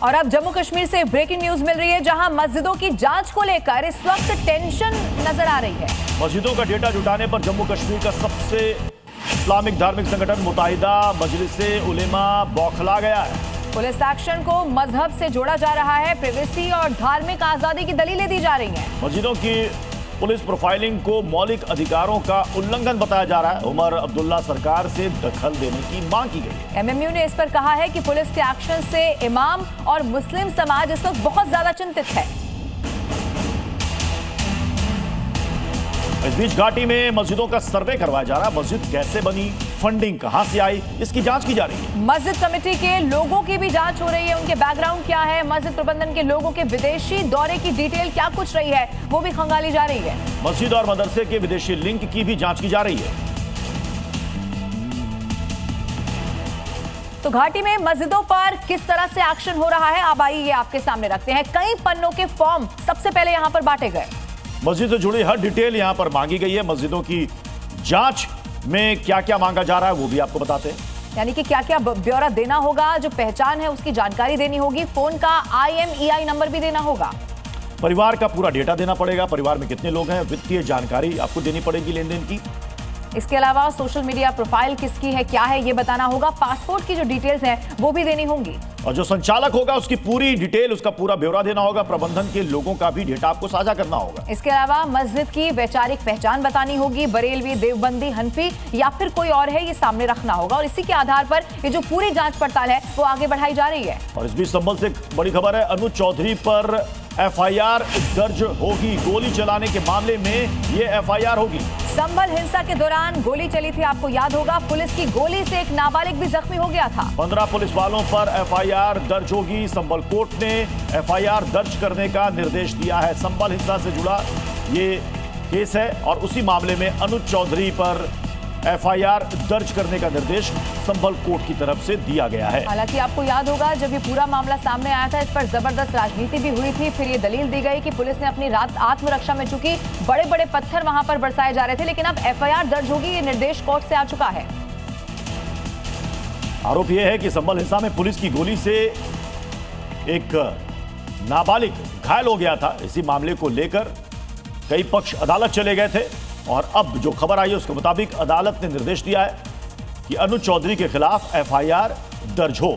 और अब जम्मू कश्मीर से ब्रेकिंग न्यूज मिल रही है, जहां मस्जिदों की जांच को लेकर इस वक्त टेंशन नजर आ रही है। मस्जिदों का डेटा जुटाने पर जम्मू कश्मीर का सबसे इस्लामिक धार्मिक संगठन मुत्ताहिदा मजलिसे उलेमा बौखला गया है। पुलिस एक्शन को मजहब से जोड़ा जा रहा है, प्राइवेसी और धार्मिक आजादी की दलीलें दी जा रही हैं। मस्जिदों की पुलिस प्रोफाइलिंग को मौलिक अधिकारों का उल्लंघन बताया जा रहा है। उमर अब्दुल्ला सरकार से दखल देने की मांग की गई है। एमएमयू ने इस पर कहा है कि पुलिस के एक्शन से इमाम और मुस्लिम समाज इस वक्त बहुत ज्यादा चिंतित है। इस बीच घाटी में मस्जिदों का सर्वे करवाया जा रहा है। मस्जिद कैसे बनी, फंडिंग कहां से आई, इसकी जांच की जा रही है। मस्जिद कमेटी के लोगों की भी जांच हो रही है, उनके बैकग्राउंड क्या है, मस्जिद प्रबंधन के लोगों के विदेशी दौरे की डिटेल क्या कुछ रही है, वो भी खंगाली जा रही है। मस्जिद और मदरसे के विदेशी लिंक की भी जांच की जा रही है। तो घाटी में मस्जिदों पर किस तरह से एक्शन हो रहा है, अब आइए आपके सामने रखते हैं। कई पन्नों के फॉर्म सबसे पहले यहां पर बांटे गए। मस्जिद से जुड़ी हर डिटेल यहां पर मांगी गई है। मस्जिदों की जांच में क्या क्या मांगा जा रहा है वो भी आपको बताते हैं। यानी कि क्या क्या ब्यौरा देना होगा, जो पहचान है उसकी जानकारी देनी होगी, फोन का IMEI नंबर भी देना होगा, परिवार का पूरा डेटा देना पड़ेगा, परिवार में कितने लोग हैं, वित्तीय जानकारी आपको देनी पड़ेगी लेन देन की। इसके अलावा सोशल मीडिया प्रोफाइल किसकी है, क्या है, ये बताना होगा। पासपोर्ट की जो डिटेल्स हैं वो भी देनी होंगी, और जो संचालक होगा उसकी पूरी डिटेल, उसका पूरा ब्यौरा देना होगा। प्रबंधन के लोगों का भी डेटा आपको साझा करना होगा। इसके अलावा मस्जिद की वैचारिक पहचान बतानी होगी, बरेलवी, देवबंदी, हनफी या फिर कोई और है, ये सामने रखना होगा। और इसी के आधार पर ये जो पूरी जांच पड़ताल है वो आगे बढ़ाई जा रही है। और इस बीच संभल से बड़ी खबर है, अनुज चौधरी पर FIR दर्ज होगी। गोली चलाने के मामले में ये FIR होगी। संभल हिंसा के दौरान गोली चली थी, आपको याद होगा। पुलिस की गोली से एक नाबालिग भी जख्मी हो गया था। 15 पुलिस वालों पर FIR दर्ज होगी। संभल कोर्ट ने FIR दर्ज करने का निर्देश दिया है। संभल हिंसा से जुड़ा ये केस है और उसी मामले में अनुज चौधरी पर FIR दर्ज करने का निर्देश संभल कोर्ट की तरफ से दिया गया है। हालांकि आपको याद होगा जब ये पूरा मामला सामने आया था, इस पर जबरदस्त राजनीति भी हुई थी। फिर ये दलील दी गई कि पुलिस ने अपनी आत्मरक्षा में, चूंकि बड़े बड़े पत्थर वहां पर बरसाए जा रहे थे, लेकिन अब FIR दर्ज होगी, ये निर्देश कोर्ट से आ चुका है। आरोप यह है कि संभल हिंसा में पुलिस की गोली से एक नाबालिग घायल हो गया था। इसी मामले को लेकर कई पक्ष अदालत चले गए थे और अब जो खबर आई है उसके मुताबिक अदालत ने निर्देश दिया है कि अनुज चौधरी के खिलाफ FIR दर्ज हो।